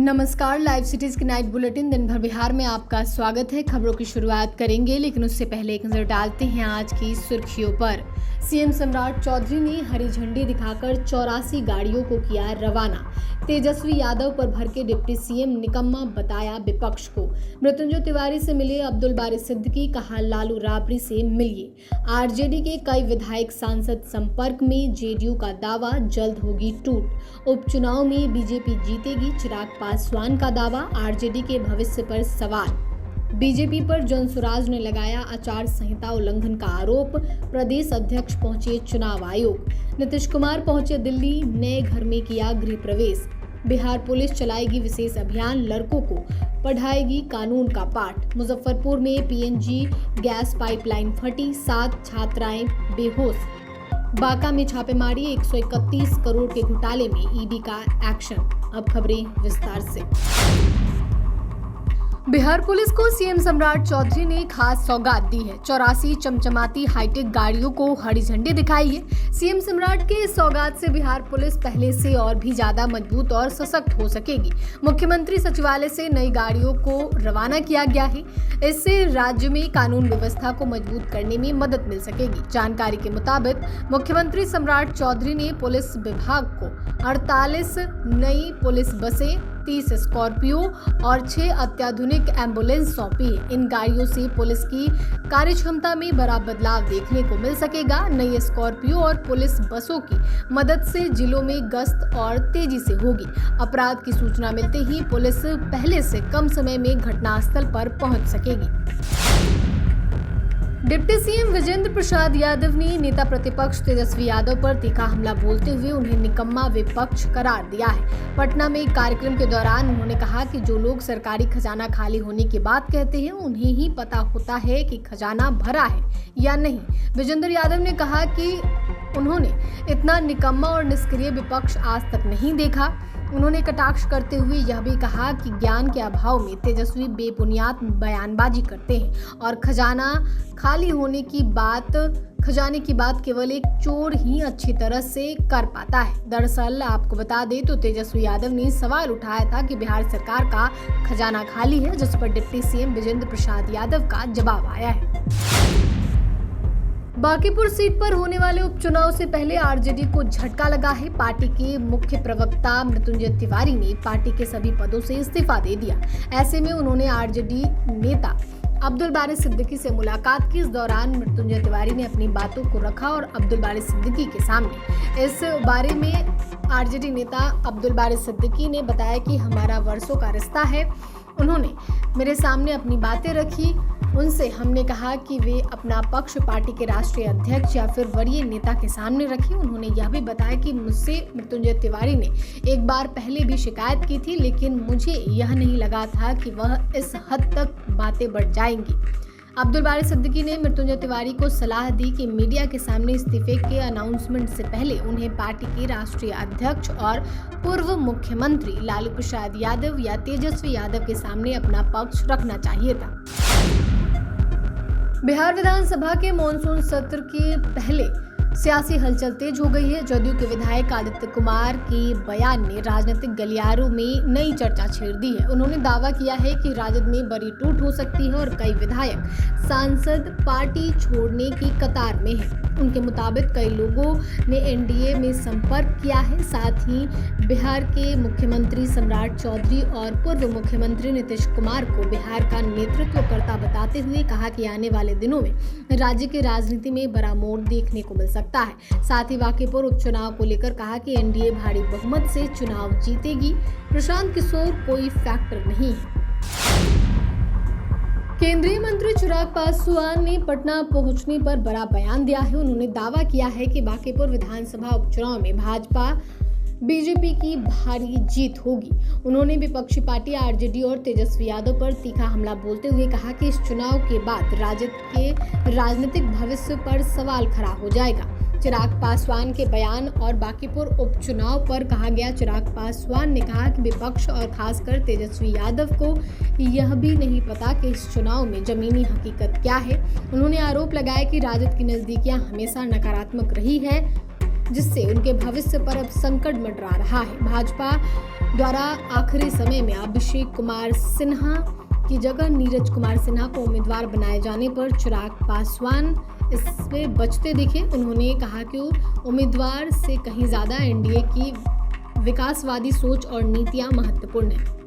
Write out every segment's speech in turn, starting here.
नमस्कार, live cities की night bulletin दिन भर बिहार में आपका स्वागत है। खबरों की शुरुआत करेंगे, लेकिन उससे पहले एक नजर डालते हैं आज की सुर्खियों पर। सीएम सम्राट चौधरी ने हरी झंडी दिखाकर 84 गाड़ियों को किया रवाना। तेजस्वी यादव पर भर के डिप्टी सीएम निकम्मा बताया विपक्ष को। मृत्युंजय तिवारी से मिले अब्दुल बारी सिद्दीकी, कहा लालू राबड़ी से मिलिए। आरजेडी के कई विधायक सांसद संपर्क में, जेडीयू का दावा जल्द होगी टूट। उपचुनाव में बीजेपी जीतेगी, चिराग पासवान का दावा। आरजेडी के भविष्य पर सवाल। बीजेपी पर जनसुराज ने लगाया आचार संहिता उल्लंघन का आरोप। प्रदेश अध्यक्ष पहुंचे चुनाव आयोग। नीतीश कुमार पहुंचे दिल्ली, नए घर में किया गृह प्रवेश। बिहार पुलिस चलाएगी विशेष अभियान, लड़कों को पढ़ाएगी कानून का पाठ। मुजफ्फरपुर में पीएनजी गैस पाइपलाइन फटी, 7 छात्राएं बेहोश। बांका में छापेमारी, 131 करोड़ के घोटाले में ईडी का एक्शन। अब खबरें विस्तार से। बिहार पुलिस को सीएम सम्राट चौधरी ने खास सौगात दी है। 84 चमचमाती हाईटेक गाड़ियों को हरी झंडी दिखाई है। सीएम सम्राट के इस सौगात से बिहार पुलिस पहले से और भी ज्यादा मजबूत और सशक्त हो सकेगी। मुख्यमंत्री सचिवालय से नई गाड़ियों को रवाना किया गया है। इससे राज्य में कानून व्यवस्था को मजबूत करने में मदद मिल सकेगी। जानकारी के मुताबिक मुख्यमंत्री सम्राट चौधरी ने पुलिस विभाग को 48 नई पुलिस बसें, 30 स्कॉर्पियो और 6 अत्याधुनिक एम्बुलेंस सौंपी है। इन गाड़ियों से पुलिस की कार्यक्षमता में बड़ा बदलाव देखने को मिल सकेगा। नई स्कॉर्पियो और पुलिस बसों की मदद से जिलों में गश्त और तेजी से होगी। अपराध की सूचना मिलते ही पुलिस पहले से कम समय में घटनास्थल पर पहुंच सकेगी। डिप्टी सीएम विजेंद्र प्रसाद यादव ने नेता प्रतिपक्ष तेजस्वी यादव पर तीखा हमला बोलते हुए उन्हें निकम्मा विपक्ष करार दिया है। पटना में एक कार्यक्रम के दौरान उन्होंने कहा कि जो लोग सरकारी खजाना खाली होने की बात कहते हैं, उन्हें ही पता होता है कि खजाना भरा है या नहीं। विजेंद्र यादव ने कहा कि उन्होंने इतना निकम्मा और निष्क्रिय विपक्ष आज तक नहीं देखा। उन्होंने कटाक्ष करते हुए यह भी कहा कि ज्ञान के अभाव में तेजस्वी बेबुनियाद बयानबाजी करते हैं और खजाना खाली होने की बात, खजाने की बात केवल एक चोर ही अच्छी तरह से कर पाता है। दरअसल आपको बता दें तो तेजस्वी यादव ने सवाल उठाया था कि बिहार सरकार का खजाना खाली है, जिस पर डिप्टी सीएम विजेंद्र प्रसाद यादव का जवाब आया है। बांकीपुर सीट पर होने वाले उपचुनाव से पहले आरजेडी को झटका लगा है। पार्टी के मुख्य प्रवक्ता मृत्युंजय तिवारी ने पार्टी के सभी पदों से इस्तीफा दे दिया। ऐसे में उन्होंने आरजेडी नेता अब्दुल बारी सिद्दीकी से मुलाकात की। इस दौरान मृत्युंजय तिवारी ने अपनी बातों को रखा और अब्दुल बारी सिद्दीकी के सामने। इस बारे में आरजेडी नेता अब्दुल बारी सिद्दीकी ने बताया कि हमारा वर्षों का रिश्ता है। उन्होंने मेरे सामने अपनी बातें रखी। उनसे हमने कहा कि वे अपना पक्ष पार्टी के राष्ट्रीय अध्यक्ष या फिर वरीय नेता के सामने रखें। उन्होंने यह भी बताया कि मुझसे मृत्युंजय तिवारी ने एक बार पहले भी शिकायत की थी, लेकिन मुझे यह नहीं लगा था कि वह इस हद तक बातें बढ़ जाएंगी। अब्दुल बारी सिद्दीकी ने मृत्युंजय तिवारी को सलाह दी कि मीडिया के सामने इस्तीफे के अनाउंसमेंट से पहले उन्हें पार्टी के राष्ट्रीय अध्यक्ष और पूर्व मुख्यमंत्री लालू प्रसाद यादव या तेजस्वी यादव के सामने अपना पक्ष रखना चाहिए था। बिहार विधानसभा के मॉनसून सत्र के पहले सियासी हलचल तेज हो गई है। जदयू के विधायक आदित्य कुमार के बयान ने राजनीतिक गलियारों में नई चर्चा छेड़ दी है। उन्होंने दावा किया है कि राजद में बड़ी टूट हो सकती है और कई विधायक सांसद पार्टी छोड़ने की कतार में हैं। उनके मुताबिक कई लोगों ने एनडीए में संपर्क किया है। साथ ही बिहार के मुख्यमंत्री सम्राट चौधरी और पूर्व मुख्यमंत्री नीतीश कुमार को बिहार का नेतृत्वकर्ता बताते हुए कहा कि आने वाले दिनों में राज्य की राजनीति में बड़ा मोड़ देखने को मिल सकता है। साथ ही बांकीपुर उपचुनाव को लेकर कहा कि एनडीए भारी बहुमत से चुनाव जीतेगी। प्रशांत किशोर कोई फैक्टर नहीं है। केंद्रीय मंत्री चिराग पासवान ने पटना पहुंचने पर बड़ा बयान दिया है। उन्होंने दावा किया है कि बांकीपुर विधानसभा उपचुनाव में भाजपा बीजेपी की भारी जीत होगी। उन्होंने विपक्षी पार्टी आरजेडी और तेजस्वी यादव पर तीखा हमला बोलते हुए कहा कि इस चुनाव के बाद राजद के राजनीतिक भविष्य पर सवाल खड़ा हो जाएगा। चिराग पासवान के बयान और बांकीपुर उपचुनाव पर कहा गया। चिराग पासवान ने कहा कि विपक्ष और खासकर तेजस्वी यादव को यह भी नहीं पता कि इस चुनाव में जमीनी हकीकत क्या है। उन्होंने आरोप लगाया कि राजद की नजदीकियां हमेशा नकारात्मक रही है। जिससे उनके भविष्य पर अब संकट मंडरा रहा है। भाजपा द्वारा आखिरी समय में अभिषेक कुमार सिन्हा की जगह नीरज कुमार सिन्हा को उम्मीदवार बनाए जाने पर चिराग पासवान इसमें बचते दिखे। उन्होंने कहा कि उम्मीदवार से कहीं ज्यादा एनडीए की विकासवादी सोच और नीतियां महत्वपूर्ण है।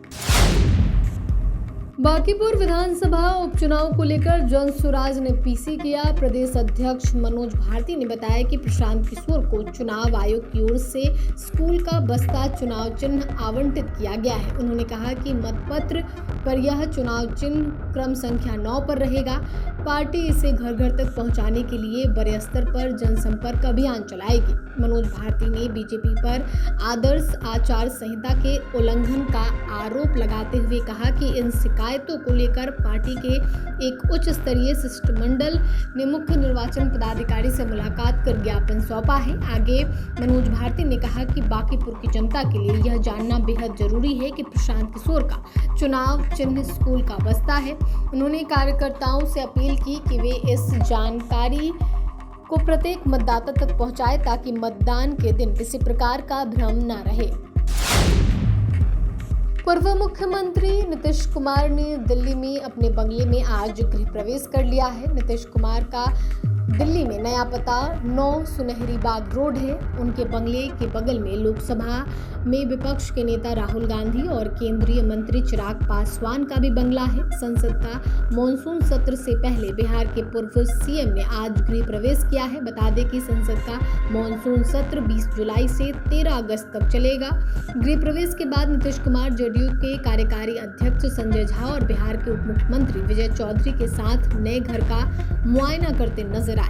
बांकीपुर विधानसभा उपचुनाव को लेकर जनसुराज ने पीसी किया। प्रदेश अध्यक्ष मनोज भारती ने बताया कि प्रशांत किशोर को चुनाव आयोग की ओर से स्कूल का बस्ता चुनाव चिन्ह आवंटित किया गया है। उन्होंने कहा कि मतपत्र पर यह चुनाव चिन्ह क्रम संख्या 9 पर रहेगा। पार्टी इसे घर घर तक पहुंचाने के लिए बड़े स्तर पर जनसंपर्क अभियान चलाएगी। मनोज भारती ने बीजेपी पर आदर्श आचार संहिता के उल्लंघन का आरोप लगाते हुए कहा कि इन शिकायतों को लेकर पार्टी के एक उच्च स्तरीय शिष्टमंडल ने मुख्य निर्वाचन पदाधिकारी से मुलाकात कर ज्ञापन सौंपा है। आगे मनोज भारती ने कहा कि बांकीपुर की जनता के लिए यह जानना बेहद जरूरी है कि प्रशांत किशोर का चुनाव चिन्ह स्कूल का बस्ता है। उन्होंने कार्यकर्ताओं से अपील की कि वे इस जानकारी को प्रत्येक मतदाता तक पहुंचाए ताकि मतदान के दिन किसी प्रकार का भ्रम न रहे। पूर्व मुख्यमंत्री नीतीश कुमार ने दिल्ली में अपने बंगले में आज गृह प्रवेश कर लिया है। नीतीश कुमार का दिल्ली में नया पता 9 सुनहरी बाग रोड है। उनके बंगले के बगल में लोकसभा में विपक्ष के नेता राहुल गांधी और केंद्रीय मंत्री चिराग पासवान का भी बंगला है। संसद का मॉनसून सत्र से पहले बिहार के पूर्व सीएम ने आज गृह प्रवेश किया है। बता दें कि संसद का मॉनसून सत्र 20 जुलाई से 13 अगस्त तक चलेगा। गृह प्रवेश के बाद नीतीश कुमार जेडीयू के कार्यकारी अध्यक्ष संजय झा और बिहार के उप मुख्यमंत्री विजय चौधरी के साथ नए घर का मुआयना करते नजर आए।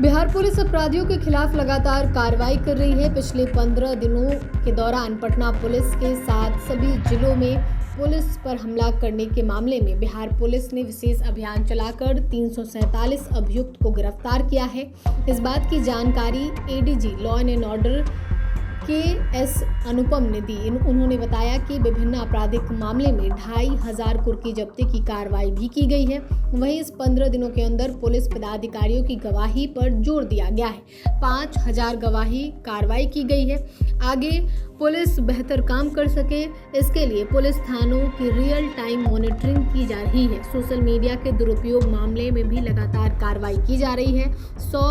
बिहार पुलिस अपराधियों के खिलाफ लगातार कार्रवाई कर रही है। पिछले 15 दिनों के दौरान पटना पुलिस के साथ सभी जिलों में पुलिस पर हमला करने के मामले में बिहार पुलिस ने विशेष अभियान चलाकर 347 अभियुक्त को गिरफ्तार किया है। इस बात की जानकारी ADG law and order KS अनुपम ने दी। उन्होंने बताया कि विभिन्न आपराधिक मामले में 2500 कुर्की जब्ती की कार्रवाई भी की गई है। वहीं इस 15 दिनों के अंदर पुलिस पदाधिकारियों की गवाही पर जोर दिया गया है। 5000 गवाही कार्रवाई की गई है। आगे पुलिस बेहतर काम कर सके, इसके लिए पुलिस थानों की रियल टाइम मॉनिटरिंग की जा रही है। सोशल मीडिया के दुरुपयोग मामले में भी लगातार कार्रवाई की जा रही है। 100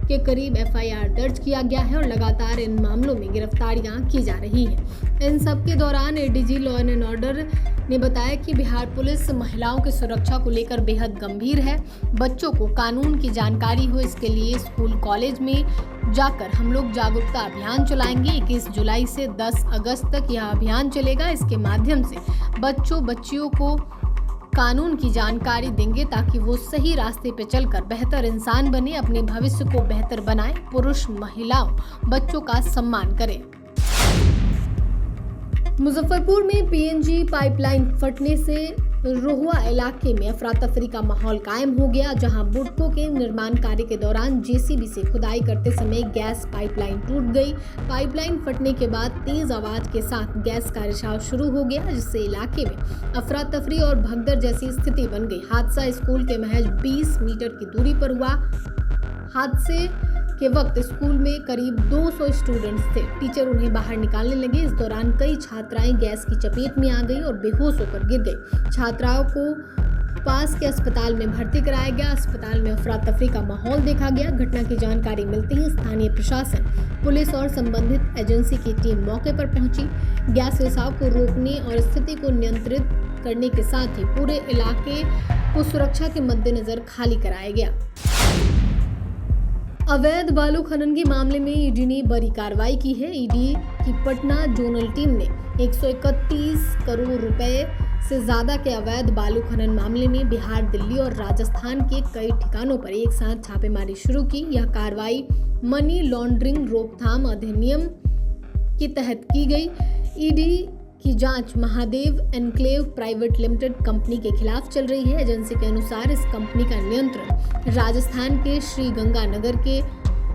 के करीब FIR दर्ज किया गया है और लगातार इन मामलों में गिरफ्तारियां की जा रही हैं। इन सब के दौरान एडीजी लॉ एंड ऑर्डर ने बताया कि बिहार पुलिस महिलाओं की सुरक्षा को लेकर बेहद गंभीर है। बच्चों को कानून की जानकारी हो, इसके लिए स्कूल कॉलेज में जाकर हम लोग जागरूकता अभियान चलाएंगे। 21 जुलाई से 10 अगस्त तक यह अभियान चलेगा। इसके माध्यम से बच्चियों को कानून की जानकारी देंगे ताकि वो सही रास्ते पे चलकर बेहतर इंसान बने, अपने भविष्य को बेहतर बनाएं, पुरुष महिलाओं बच्चों का सम्मान करें। मुजफ्फरपुर में PNG पाइपलाइन फटने से रोहुआ इलाके में अफरा तफरी का माहौल कायम हो गया, जहां बुडको के निर्माण कार्य के दौरान JCB से खुदाई करते समय गैस पाइपलाइन टूट गई। पाइपलाइन फटने के बाद तेज आवाज के साथ गैस का रिसाव शुरू हो गया, जिससे इलाके में अफरा तफरी और भगदड़ जैसी स्थिति बन गई। हादसा स्कूल के महज 20 मीटर की दूरी पर हुआ। हादसे के वक्त स्कूल में करीब 200 स्टूडेंट्स थे। टीचर उन्हें बाहर निकालने लगे। इस दौरान कई छात्राएं गैस की चपेट में आ गई और बेहोश होकर गिर गई। छात्राओं को पास के अस्पताल में भर्ती कराया गया। अस्पताल में अफरा तफरी का माहौल देखा गया। घटना की जानकारी मिलते ही स्थानीय प्रशासन, पुलिस और संबंधित एजेंसी की टीम मौके पर पहुंची। गैस रिसाव को रोकने और स्थिति को नियंत्रित करने के साथ ही पूरे इलाके को सुरक्षा के मद्देनजर खाली कराया गया। अवैध बालू खनन के मामले में ईडी ने बड़ी कार्रवाई की है। ईडी की पटना जोनल टीम ने 131 करोड़ रुपए से ज्यादा के अवैध बालू खनन मामले में बिहार, दिल्ली और राजस्थान के कई ठिकानों पर एक साथ छापेमारी शुरू की। यह कार्रवाई मनी लॉन्ड्रिंग रोकथाम अधिनियम के तहत की गई। ईडी की जांच Mahadev enclave private limited company के खिलाफ चल रही है। एजेंसी के अनुसार इस कंपनी का नियंत्रण राजस्थान के श्री गंगानगर के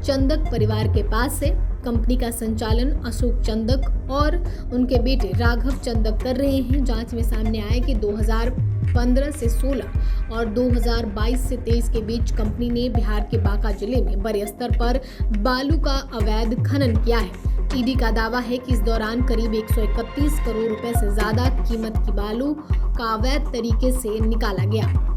चंदक परिवार के पास है। कंपनी का संचालन अशोक चंदक और उनके बेटे राघव चंदक कर रहे हैं। जांच में सामने आया कि 2000 2015 से 16 और 2022 से 23 के बीच कंपनी ने बिहार के बांका जिले में बड़े स्तर पर बालू का अवैध खनन किया है। ईडी का दावा है कि इस दौरान करीब 131 करोड़ रुपए से ज्यादा कीमत की बालू का अवैध तरीके से निकाला गया।